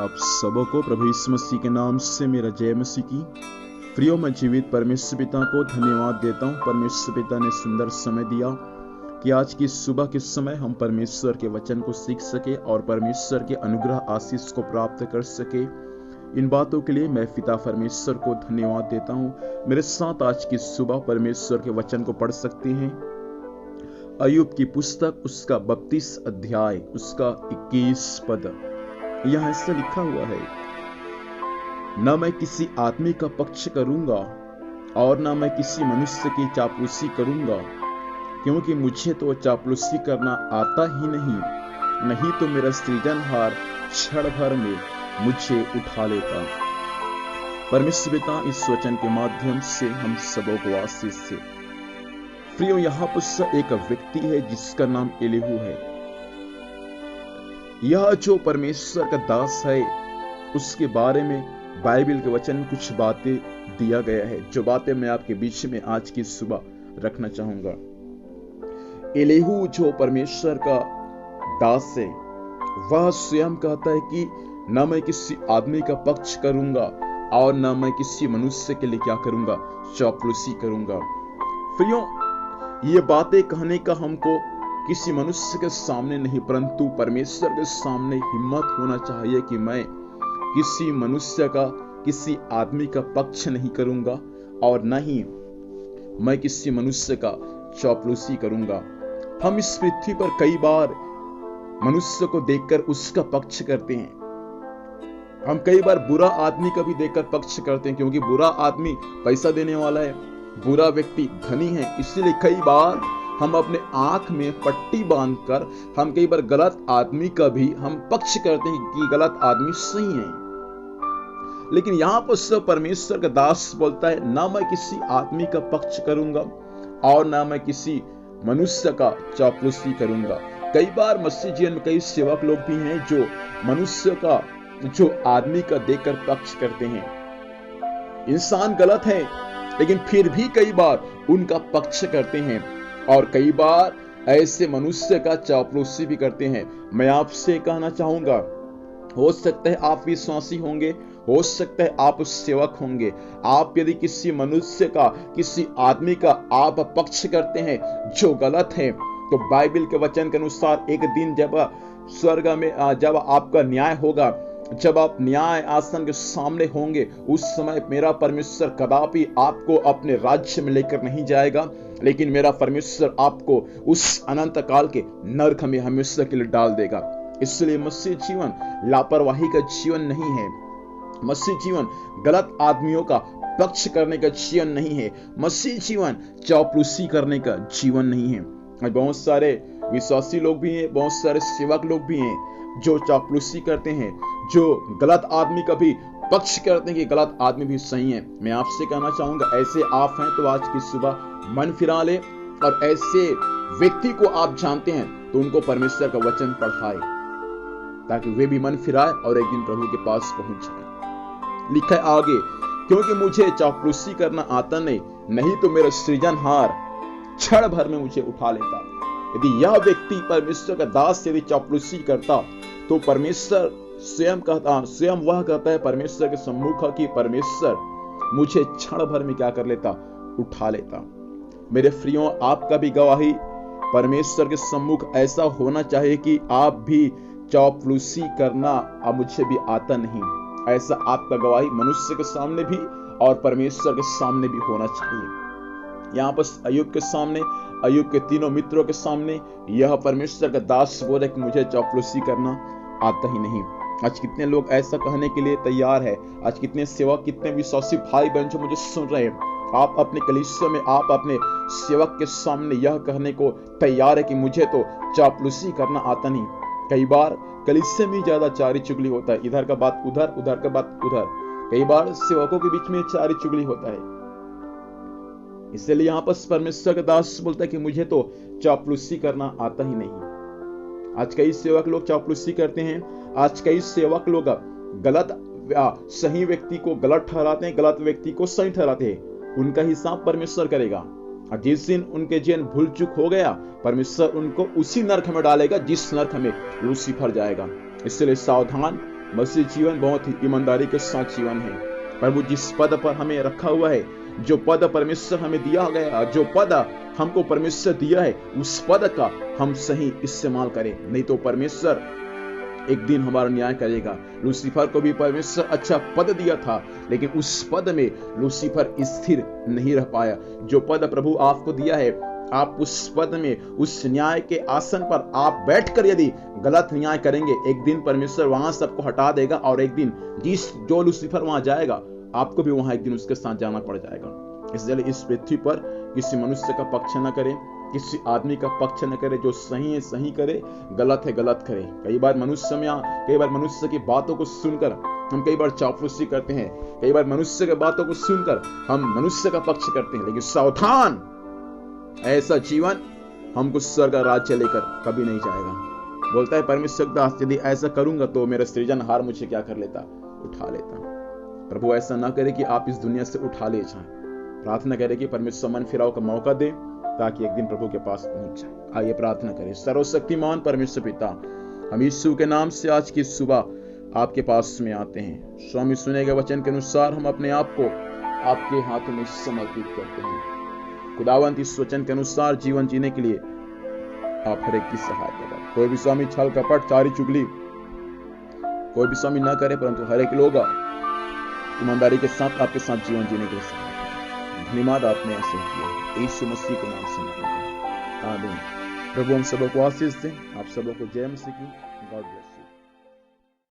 आप सबको प्रभु यीशु मसीह के नाम से मेरा जय मसीह की। प्रियो, मैं जीवित परमेश्वर पिता को धन्यवाद देता हूँ। परमेश्वर पिता ने सुंदर समय दिया कि आज की सुबह के समय हम परमेश्वर के वचन को सीख सके और परमेश्वर के अनुग्रह आशीष को प्राप्त कर सके। इन बातों के लिए मैं पिता परमेश्वर को धन्यवाद देता हूँ। मेरे साथ आज की सुबह परमेश्वर के वचन को पढ़ सकते हैं। अय्यूब की पुस्तक उसका 32 अध्याय उसका 21 पद। यहाँ ऐसा लिखा हुआ है, न मैं किसी आदमी का पक्ष करूंगा और न मैं किसी मनुष्य की चापलूसी करूंगा, क्योंकि मुझे तो चापलूसी करना आता ही नहीं तो मेरा सृजनहार क्षण भर में मुझे उठा लेता। परमेश्वर पिता इस वचन के माध्यम से हम सबों को आशीष से। प्रियो, यहाँ पर एक व्यक्ति है जिसका नाम एलीहू है। यह जो परमेश्वर का दास है उसके बारे में बाइबल के वचन में कुछ बातें दिया गया है, जो बातें मैं आपके बीच में आज की सुबह रखना चाहूंगा। एलीहू जो परमेश्वर का दास है, वह स्वयं कहता है कि न मैं किसी आदमी का पक्ष करूंगा और न मैं किसी मनुष्य के लिए क्या करूंगा, चापलूसी करूंगा। प्रियो, ये बातें कहने का हमको किसी मनुष्य के सामने नहीं परंतु परमेश्वर के सामने हिम्मत होना चाहिए कि मैं किसी मनुष्य का, किसी आदमी का पक्ष नहीं करूंगा और न ही मैं किसी मनुष्य का चापलूसी करूंगा। हम इस पृथ्वी पर कई बार मनुष्य को देखकर उसका पक्ष करते हैं। हम कई बार बुरा आदमी का भी देखकर पक्ष करते हैं, क्योंकि बुरा आदमी पैसा देने वाला है, बुरा व्यक्ति धनी है। इसलिए कई बार हम अपने आंख में पट्टी बांधकर हम कई बार गलत आदमी का भी हम पक्ष करते हैं कि गलत आदमी सही है। लेकिन यहाँ पर सब परमेश्वर का दास बोलता है, ना मैं किसी आदमी का पक्ष करूंगा और ना मैं किसी मनुष्य का चापलूसी करूंगा। कई बार मसीह जीवन में कई सेवक लोग भी हैं जो मनुष्य का, जो आदमी का देखकर पक्ष करते हैं। इंसान गलत है लेकिन फिर भी कई बार उनका पक्ष करते हैं और कई बार ऐसे मनुष्य का चापलूसी भी करते हैं। मैं आपसे कहना चाहूंगा, हो सकता है आप विश्वासी होंगे, हो सकता है आप सेवक होंगे, आप यदि किसी मनुष्य का, किसी आदमी का आप पक्ष करते हैं जो गलत है, तो बाइबल के वचन के अनुसार एक दिन जब स्वर्ग में जब आपका न्याय होगा, जब आप न्याय आसन के सामने होंगे, उस समय मेरा परमेश्वर कदापि आपको अपने राज्य में लेकर नहीं जाएगा, लेकिन मेरा परमेश्वर आपको उस अनंत काल के नरक में हमेशा के लिए डाल देगा। इसलिए मसीह जीवन लापरवाही का जीवन नहीं है। मसीह जीवन गलत आदमियों का पक्ष करने का जीवन नहीं है। मसीह जीवन चापलूसी करने का जीवन नहीं है। बहुत सारे विश्वासी लोग भी हैं, बहुत सारे सेवक लोग भी हैं जो चापलूसी करते हैं, जो गलत आदमी का भी पक्ष करते हैं कि गलत आदमी भी सही है। मैं आपसे कहना चाहूंगा, ऐसे आप हैं तो आज की सुबह मन फिरा ले और ऐसे व्यक्ति को आप जानते हैं तो उनको परमेश्वर का वचन पढ़ाए, ताकि वे भी मन फिराए और एक दिन प्रभु के पास पहुंच जाए। लिखा है आगे, क्योंकि मुझे चापलूसी करना आता नहीं तो मेरा सृजनहार क्षण भर में मुझे उठा लेता। यदि यह व्यक्ति परमेश्वर का दास यदि चापलूसी करता तो परमेश्वर स्वयं वह कहता है परमेश्वर के सम्मुख कि परमेश्वर मुझे क्षण भर में क्या कर लेता, उठा लेता। मेरे प्रियो, आपका भी गवाही परमेश्वर के सम्मुख ऐसा होना चाहिए कि आप भी चापलूसी करना अब मुझे भी आता नहीं, ऐसा आपका गवाही मनुष्य के सामने भी और परमेश्वर के सामने भी होना चाहिए। यहाँ पर अय्यूब के सामने, अय्यूब के तीनों मित्रों के सामने यह परमेश्वर का दास बोले कि मुझे चापलूसी करना आता ही नहीं। आज कितने लोग ऐसा कहने के लिए तैयार है? आज कितने सेवक, कितने विश्वासी भाई बहन जो मुझे सुन रहे हैं, आप अपने कलीसिया में, आप अपने सेवक के सामने यह कहने को तैयार है कि मुझे तो चापलूसी करना आता नहीं। कई बार कलीसिया में ज्यादा चारी चुगली होता है, इधर का बात उधर, उधर का बात उधर। कई बार सेवकों के बीच में चारी चुगली होता है। इसलिए यहाँ पर परमेश्वर का दास बोलता है कि मुझे तो चापलूसी करना आता ही नहीं। आज कई सेवक लोग चापलूसी करते हैं। आज कई सेवक लोग गलत सही व्यक्ति को गलत ठहराते हैं, गलत व्यक्ति को सही ठहराते हैं। उनका हिसाब परमेश्वर करेगा और जिस दिन उनके जीवन भूल चूक हो गया, परमेश्वर उनको उसी नरक में डालेगा जिस नरक में लूसीफर जाएगा। इसलिए सावधान, मसीह जीवन बहुत ही ईमानदारी के साथ जीवन है। प्रभु जिस पद पर हमें रखा हुआ है, जो पद परमेश्वर हमें दिया गया, जो पद हमको परमेश्वर दिया है, उस पद का हम सही इस्तेमाल करें, नहीं तो परमेश्वर एक दिन हमारा न्याय करेगा। लूसीफर को भी परमेश्वर अच्छा पद दिया था, लेकिन उस पद में लूसीफर स्थिर नहीं रह पाया। जो पद प्रभु आपको दिया है, आप उस पद में, उस न्याय के आसन पर आप बैठकर यदि गलत न्याय करेंगे, एक दिन परमेश्वर वहां सबको हटा देगा और एक दिन जो लूसीफर वहां जाएगा, आपको भी वहां एक दिन उसके साथ जाना पड़ जाएगा। इसलिए इस पृथ्वी पर किसी मनुष्य का पक्ष न करें, किसी आदमी का पक्ष न करे। जो सही है सही करे, गलत है गलत करे। कई बार मनुष्य की बातों को सुनकर हम कई बार चापलूसी करते हैं, कई बार मनुष्य की बातों को सुनकर हम मनुष्य का पक्ष करते हैं, लेकिन सावधान, ऐसा जीवन हमको स्वर्ग का राज्य लेकर कभी नहीं जाएगा। बोलता है परमेश्वर दास, यदि ऐसा करूंगा तो मेरा सृजनहार मुझे क्या कर लेता, उठा लेता। प्रभु ऐसा ना करे कि आप इस दुनिया से उठा ले जाएं। प्रार्थना करें कि परमेश्वर मन फिराव का मौका दे, ताकि एक दिन प्रभु के पास पहुंच जाए। आइए प्रार्थना करें। सर्वशक्तिमान परमेश्वर पिता, हम यीशु के नाम से आज की सुबह आपके पास में आते हैं। स्वामी, सुने गए वचन के अनुसार हम अपने आप को आपके हाथों में समर्पित करते हैं। खुदावंत, इस वचन के अनुसार जीवन जीने के लिए आप हर एक की सहायता करें। कोई भी स्वामी छल कपट चारी चुगली कोई भी स्वामी ना करे, परंतु हर एक लोग ईमानदारी के साथ आपके साथ जीवन जीने के लिए सहायता करें। धन्यवाद, आपने ऐसे किया। यीशु मसीह के नाम से आमीन। प्रभु हम सबको आशीष दें। आप सबको जय मसीह की। God bless.